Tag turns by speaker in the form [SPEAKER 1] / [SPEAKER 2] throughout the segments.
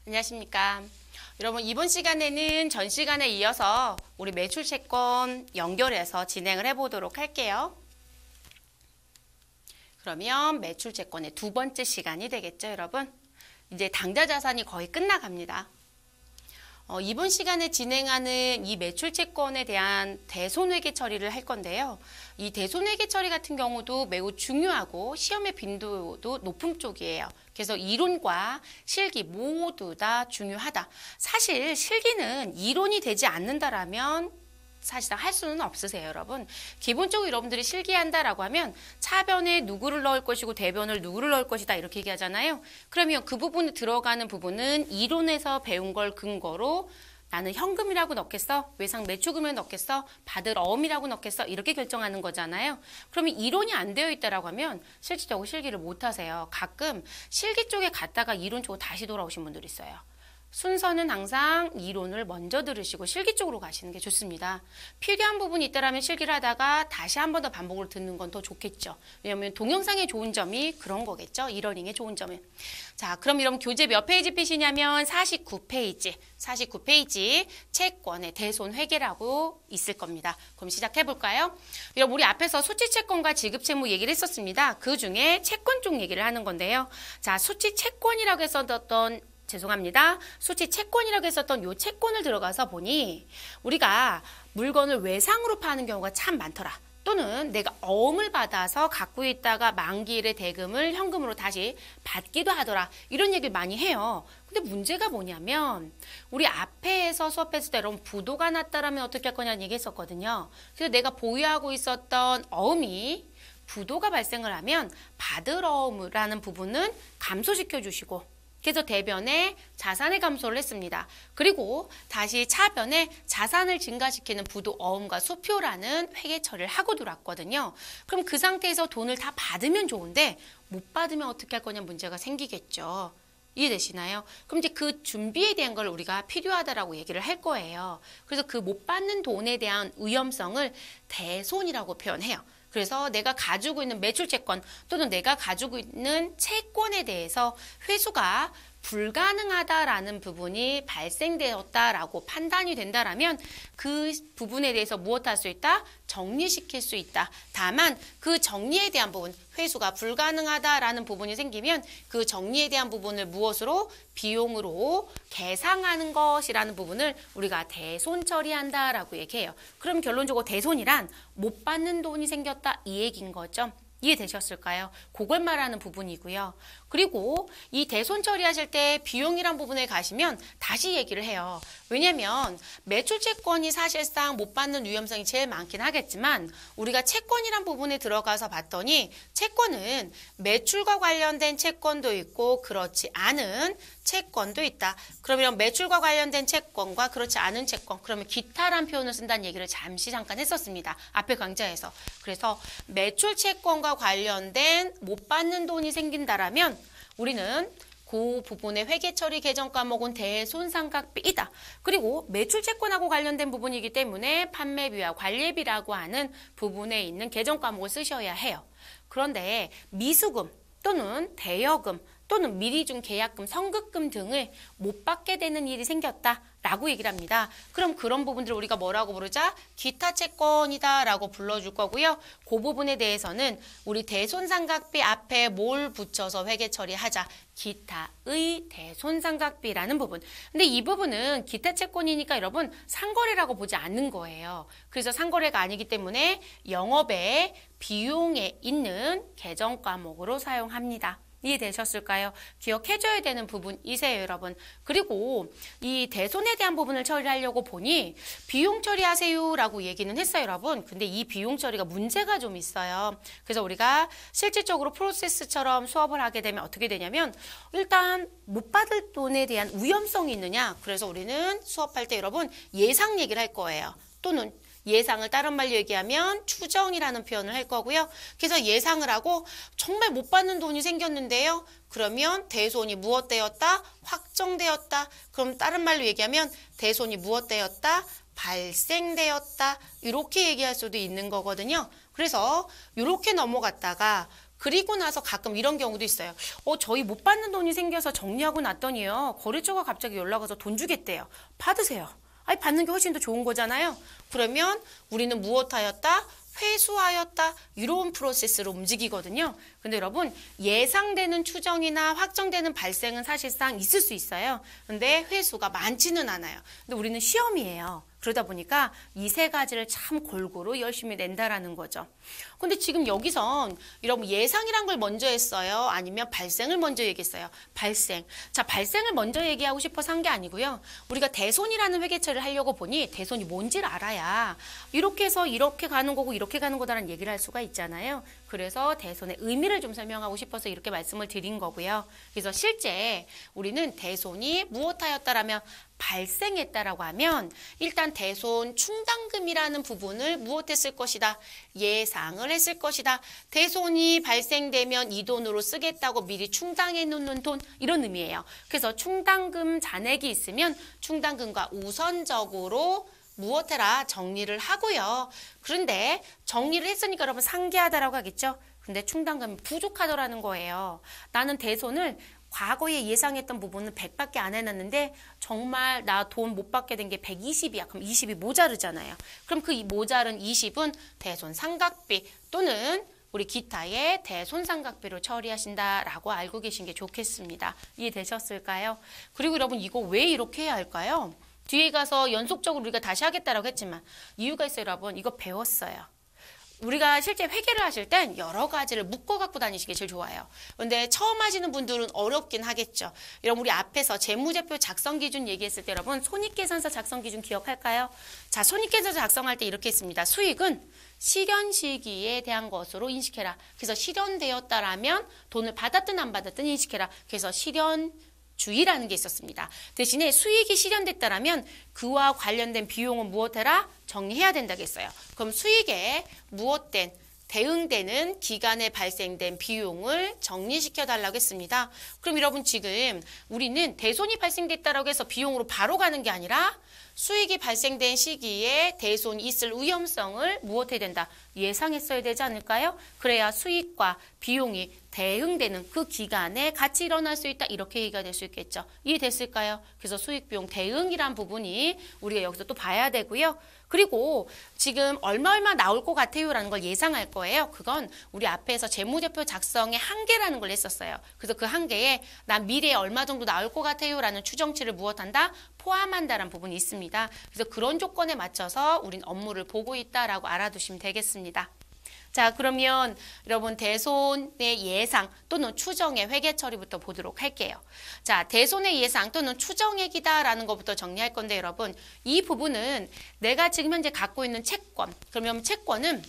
[SPEAKER 1] 안녕하십니까. 여러분, 이번 시간에는 전 시간에 이어서 우리 매출 채권 연결해서 진행을 해보도록 할게요. 그러면 매출 채권의 두 번째 시간이 되겠죠, 여러분? 이제 당좌 자산이 거의 끝나갑니다. 이번 시간에 진행하는 이 매출 채권에 대한 대손회계 처리를 할 건데요. 이 대손회계 처리 같은 경우도 매우 중요하고 시험의 빈도도 높은 쪽이에요. 그래서 이론과 실기 모두 다 중요하다. 사실 실기는 이론이 되지 않는다라면 사실상 할 수는 없으세요, 여러분. 기본적으로 여러분들이 실기한다라고 하면 차변에 누구를 넣을 것이고 대변을 누구를 넣을 것이다 이렇게 얘기하잖아요. 그러면 그 부분에 들어가는 부분은 이론에서 배운 걸 근거로 나는 현금이라고 넣겠어? 외상 매출금을 넣겠어? 받을 어음이라고 넣겠어? 이렇게 결정하는 거잖아요. 그러면 이론이 안 되어 있다라고 하면 실질적으로 실기를 못 하세요. 가끔 실기 쪽에 갔다가 이론 쪽으로 다시 돌아오신 분들이 있어요. 순서는 항상 이론을 먼저 들으시고 실기 쪽으로 가시는 게 좋습니다. 필요한 부분이 있다면 실기를 하다가 다시 한 번 더 반복을 듣는 건 더 좋겠죠. 왜냐하면 동영상의 좋은 점이 그런 거겠죠. 이러닝의 좋은 점은. 자, 그럼 여러분 교재 몇 페이지 핏이냐면 49페이지. 49페이지 채권의 대손회계라고 있을 겁니다. 그럼 시작해 볼까요? 여러분 우리 앞에서 수치채권과 지급채무 얘기를 했었습니다. 그 중에 채권 쪽 얘기를 하는 건데요. 자, 수치채권이라고 했었던 수치 채권이라고 했었던 요 채권을 들어가서 보니 우리가 물건을 외상으로 파는 경우가 참 많더라. 또는 내가 어음을 받아서 갖고 있다가 만기일에 대금을 현금으로 다시 받기도 하더라. 이런 얘기를 많이 해요. 근데 문제가 뭐냐면 우리 앞에서 수업했을 때 여러분 부도가 났다라면 어떻게 할 거냐는 얘기했었거든요. 그래서 내가 보유하고 있었던 어음이 부도가 발생을 하면 받을 어음이라는 부분은 감소시켜 주시고 그래서 대변에 자산의 감소를 했습니다. 그리고 다시 차변에 자산을 증가시키는 부도 어음과 수표라는 회계 처리를 하고 들어왔거든요. 그럼 그 상태에서 돈을 다 받으면 좋은데 못 받으면 어떻게 할 거냐 문제가 생기겠죠. 이해되시나요? 그럼 이제 그 준비에 대한 걸 우리가 필요하다라고 얘기를 할 거예요. 그래서 그 못 받는 돈에 대한 위험성을 대손이라고 표현해요. 그래서 내가 가지고 있는 매출채권 또는 내가 가지고 있는 채권에 대해서 회수가 불가능하다라는 부분이 발생되었다라고 판단이 된다라면 그 부분에 대해서 무엇할 수 있다? 정리시킬 수 있다. 다만 그 정리에 대한 부분, 회수가 불가능하다라는 부분이 생기면 그 정리에 대한 부분을 무엇으로? 비용으로 계상하는 것이라는 부분을 우리가 대손 처리한다라고 얘기해요. 그럼 결론적으로 대손이란 못 받는 돈이 생겼다 이 얘기인 거죠. 이해되셨을까요? 그걸 말하는 부분이고요. 그리고 이 대손 처리하실 때 비용이란 부분에 가시면 다시 얘기를 해요. 왜냐면 매출 채권이 사실상 못 받는 위험성이 제일 많긴 하겠지만 우리가 채권이란 부분에 들어가서 봤더니 채권은 매출과 관련된 채권도 있고 그렇지 않은 채권도 있다. 그러면 매출과 관련된 채권과 그렇지 않은 채권, 그러면 기타란 표현을 쓴다는 얘기를 잠깐 했었습니다. 앞에 강좌에서. 그래서 매출 채권과 관련된 못 받는 돈이 생긴다라면 우리는 그 부분의 회계처리 개정 과목은 대손상각비이다. 그리고 매출채권하고 관련된 부분이기 때문에 판매비와 관리비라고 하는 부분에 있는 개정 과목을 쓰셔야 해요. 그런데 미수금 또는 대여금 또는 미리 준 계약금, 선급금 등을 못 받게 되는 일이 생겼다라고 얘기를 합니다. 그럼 그런 부분들을 우리가 뭐라고 부르자? 기타 채권이다라고 불러줄 거고요. 그 부분에 대해서는 우리 대손상각비 앞에 뭘 붙여서 회계 처리하자? 기타의 대손상각비라는 부분. 근데 이 부분은 기타 채권이니까 여러분 상거래라고 보지 않는 거예요. 그래서 상거래가 아니기 때문에 영업의 비용에 있는 개정 과목으로 사용합니다. 이해되셨을까요? 기억해줘야 되는 부분이세요, 여러분. 그리고 이 대손에 대한 부분을 처리하려고 보니 비용 처리하세요라고 얘기는 했어요, 여러분. 근데 이 비용 처리가 문제가 좀 있어요. 그래서 우리가 실질적으로 프로세스처럼 수업을 하게 되면 어떻게 되냐면 일단 못 받을 돈에 대한 위험성이 있느냐. 그래서 우리는 수업할 때 여러분 예상 얘기를 할 거예요. 또는 예상을 다른 말로 얘기하면 추정이라는 표현을 할 거고요. 그래서 예상을 하고 정말 못 받는 돈이 생겼는데요. 그러면 대손이 무엇되었다? 확정되었다. 그럼 다른 말로 얘기하면 대손이 무엇되었다? 발생되었다. 이렇게 얘기할 수도 있는 거거든요. 그래서 이렇게 넘어갔다가 그리고 나서 가끔 이런 경우도 있어요. 저희 못 받는 돈이 생겨서 정리하고 났더니요. 거래처가 갑자기 연락 와서 돈 주겠대요. 받으세요. 아니, 받는 게 훨씬 더 좋은 거잖아요. 그러면 우리는 무엇하였다? 회수하였다. 이런 프로세스로 움직이거든요. 근데 여러분, 예상되는 추정이나 확정되는 발생은 사실상 있을 수 있어요. 근데 회수가 많지는 않아요. 근데 우리는 시험이에요. 그러다 보니까 이 세 가지를 참 골고루 열심히 낸다라는 거죠. 근데 지금 여기선 여러분 예상이란 걸 먼저 했어요? 아니면 발생을 먼저 얘기했어요? 발생. 자, 발생을 먼저 얘기하고 싶어서 한 게 아니고요. 우리가 대손이라는 회계처리를 하려고 보니 대손이 뭔지를 알아야 이렇게 해서 이렇게 가는 거고 이렇게 가는 거다라는 얘기를 할 수가 있잖아요. 그래서 대손의 의미를 좀 설명하고 싶어서 이렇게 말씀을 드린 거고요. 그래서 실제 우리는 대손이 무엇하였다라면 발생했다라고 하면 일단 대손 충당금이라는 부분을 무엇했을 것이다? 예상을 했을 것이다. 대손이 발생되면 이 돈으로 쓰겠다고 미리 충당해 놓는 돈, 이런 의미예요. 그래서 충당금 잔액이 있으면 충당금과 우선적으로 무엇해라? 정리를 하고요. 그런데 정리를 했으니까 여러분 상기하다라고 하겠죠? 근데 충당금이 부족하더라는 거예요. 나는 대손을 과거에 예상했던 부분은 100밖에 안 해놨는데 정말 나 돈 못 받게 된 게 120이야. 그럼 20이 모자르잖아요. 그럼 그 모자른 20은 대손 상각비 또는 우리 기타의 대손상각비로 처리하신다라고 알고 계신 게 좋겠습니다. 이해되셨을까요? 그리고 여러분 이거 왜 이렇게 해야 할까요? 뒤에 가서 연속적으로 우리가 다시 하겠다라고 했지만 이유가 있어요, 여러분. 이거 배웠어요. 우리가 실제 회계를 하실 땐 여러 가지를 묶어 갖고 다니시기 제일 좋아요. 그런데 처음 하시는 분들은 어렵긴 하겠죠. 여러분 우리 앞에서 재무제표 작성 기준 얘기했을 때 여러분 손익계산서 작성 기준 기억할까요? 자, 손익계산서 작성할 때 이렇게 했습니다. 수익은 실현 시기에 대한 것으로 인식해라. 그래서 실현되었다라면 돈을 받았든 안 받았든 인식해라. 그래서 실현 주의라는 게 있었습니다. 대신에 수익이 실현됐다라면 그와 관련된 비용은 무엇해라? 정리해야 된다겠어요. 그럼 수익에 무엇된 대응되는 기간에 발생된 비용을 정리시켜 달라고 했습니다. 그럼 여러분 지금 우리는 대손이 발생됐다라고 해서 비용으로 바로 가는 게 아니라 수익이 발생된 시기에 대손이 있을 위험성을 무엇해야 된다? 예상했어야 되지 않을까요? 그래야 수익과 비용이 대응되는 그 기간에 같이 일어날 수 있다. 이렇게 얘기가 될 수 있겠죠. 이해됐을까요? 그래서 수익, 비용, 대응이란 부분이 우리가 여기서 또 봐야 되고요. 그리고 지금 얼마 나올 것 같아요 라는 걸 예상할 거예요. 그건 우리 앞에서 재무제표 작성의 한계라는 걸 했었어요. 그래서 그 한계에 난 미래에 얼마 정도 나올 것 같아요 라는 추정치를 무엇한다? 포함한다라는 부분이 있습니다. 그래서 그런 조건에 맞춰서 우린 업무를 보고 있다라고 알아두시면 되겠습니다. 자, 그러면 여러분 대손의 예상 또는 추정의 회계 처리부터 보도록 할게요. 자, 대손의 예상 또는 추정액이다라는 것부터 정리할 건데 여러분 이 부분은 내가 지금 현재 갖고 있는 채권, 그러면 채권은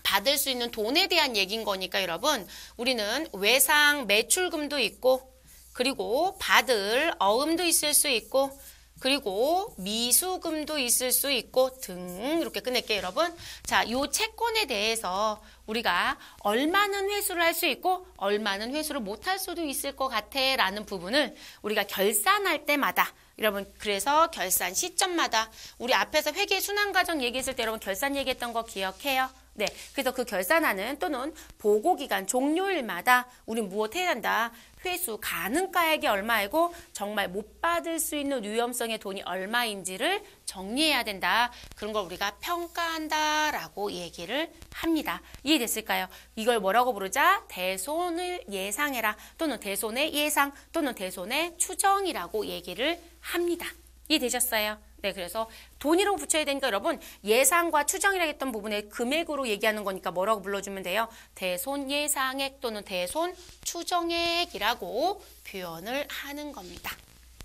[SPEAKER 1] 받을 수 있는 돈에 대한 얘기인 거니까 여러분 우리는 외상 매출금도 있고 그리고 받을 어음도 있을 수 있고 그리고 미수금도 있을 수 있고 등 이렇게 끝낼게요, 여러분. 자, 요 채권에 대해서 우리가 얼마는 회수를 할 수 있고 얼마는 회수를 못할 수도 있을 것 같아 라는 부분을 우리가 결산할 때마다 여러분 그래서 결산 시점마다 우리 앞에서 회계 순환 과정 얘기했을 때 여러분 결산 얘기했던 거 기억해요? 네, 그래서 그 결산하는 또는 보고기간 종료일마다 우리 무엇 해야 한다? 회수 가능가액이 얼마이고 정말 못 받을 수 있는 위험성의 돈이 얼마인지를 정리해야 된다. 그런 걸 우리가 평가한다라고 얘기를 합니다. 이해됐을까요? 이걸 뭐라고 부르자? 대손을 예상해라 또는 대손의 예상 또는 대손의 추정이라고 얘기를 합니다. 이해되셨어요? 네, 그래서 돈이라고 붙여야 되니까 여러분 예상과 추정이라고 했던 부분에 금액으로 얘기하는 거니까 뭐라고 불러주면 돼요? 대손 예상액 또는 대손 추정액이라고 표현을 하는 겁니다.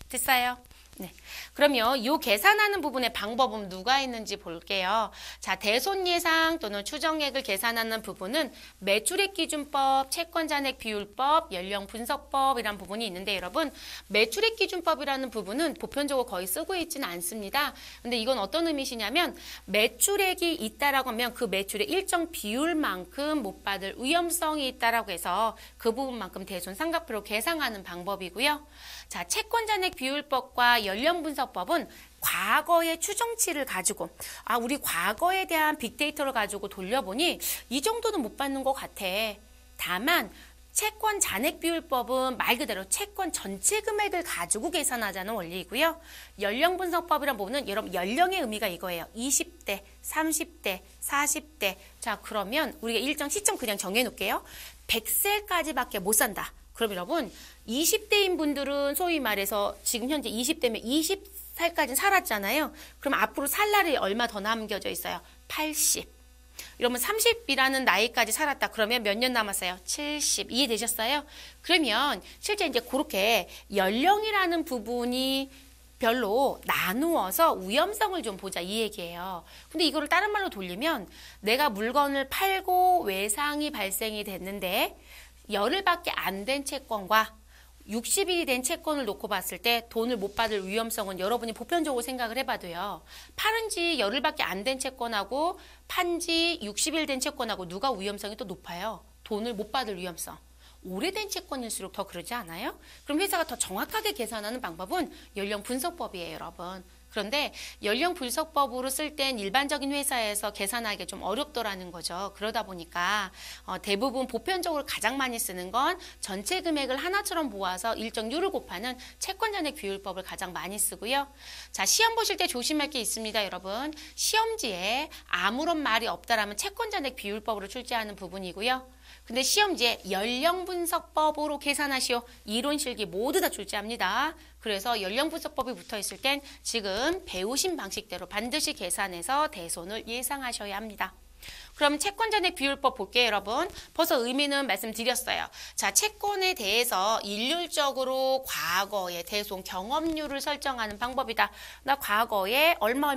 [SPEAKER 1] 됐어요? 네. 그러면 이 계산하는 부분의 방법은 누가 있는지 볼게요. 자, 대손 예상 또는 추정액을 계산하는 부분은 매출액 기준법, 채권잔액 비율법, 연령 분석법이라는 부분이 있는데 여러분 매출액 기준법이라는 부분은 보편적으로 거의 쓰고 있지는 않습니다. 근데 이건 어떤 의미시냐면 매출액이 있다라고 하면 그 매출의 일정 비율만큼 못 받을 위험성이 있다라고 해서 그 부분만큼 대손 상각비로 계산하는 방법이고요. 자, 채권잔액 비율법과 연령분석법은 과거의 추정치를 가지고 우리 과거에 대한 빅데이터를 가지고 돌려보니 이 정도는 못 받는 것 같아. 다만 채권 잔액 비율법은 말 그대로 채권 전체 금액을 가지고 계산하자는 원리이고요. 연령 분석법이란 부분은 여러분 연령의 의미가 이거예요. 20대, 30대, 40대. 자, 그러면 우리가 일정 시점 그냥 정해놓을게요. 100세까지밖에 못 산다. 그럼 여러분 20대인 분들은 소위 말해서 지금 현재 20대면 20살까지 살았잖아요. 그럼 앞으로 살 날이 얼마 더 남겨져 있어요? 80. 이러면 30이라는 나이까지 살았다. 그러면 몇 년 남았어요? 70. 이해되셨어요? 그러면 실제 이제 그렇게 연령이라는 부분이 별로 나누어서 위험성을 좀 보자 이 얘기예요. 근데 이거를 다른 말로 돌리면 내가 물건을 팔고 외상이 발생이 됐는데 열흘밖에 안 된 채권과 60일이 된 채권을 놓고 봤을 때 돈을 못 받을 위험성은 여러분이 보편적으로 생각을 해봐도요. 팔은 지 열흘밖에 안 된 채권하고 판 지 60일 된 채권하고 누가 위험성이 또 높아요? 돈을 못 받을 위험성. 오래된 채권일수록 더 그러지 않아요? 그럼 회사가 더 정확하게 계산하는 방법은 연령 분석법이에요, 여러분. 그런데 연령 분석법으로 쓸 땐 일반적인 회사에서 계산하기 좀 어렵더라는 거죠. 그러다 보니까 대부분 보편적으로 가장 많이 쓰는 건 전체 금액을 하나처럼 모아서 일정률을 곱하는 채권잔액 비율법을 가장 많이 쓰고요. 자, 시험 보실 때 조심할 게 있습니다, 여러분. 시험지에 아무런 말이 없다라면 채권잔액 비율법으로 출제하는 부분이고요. 근데 시험지에 연령분석법으로 계산하시오. 이론 실기 모두 다 출제합니다. 그래서 연령분석법이 붙어있을 땐 지금 배우신 방식대로 반드시 계산해서 대손을 예상하셔야 합니다. 그럼 채권잔액 비율법 볼게요, 여러분. 벌써 의미는 말씀드렸어요. 자, 채권에 대해서 일률적으로 과거의 대손 경험률을 설정하는 방법이다. 나 과거에 얼마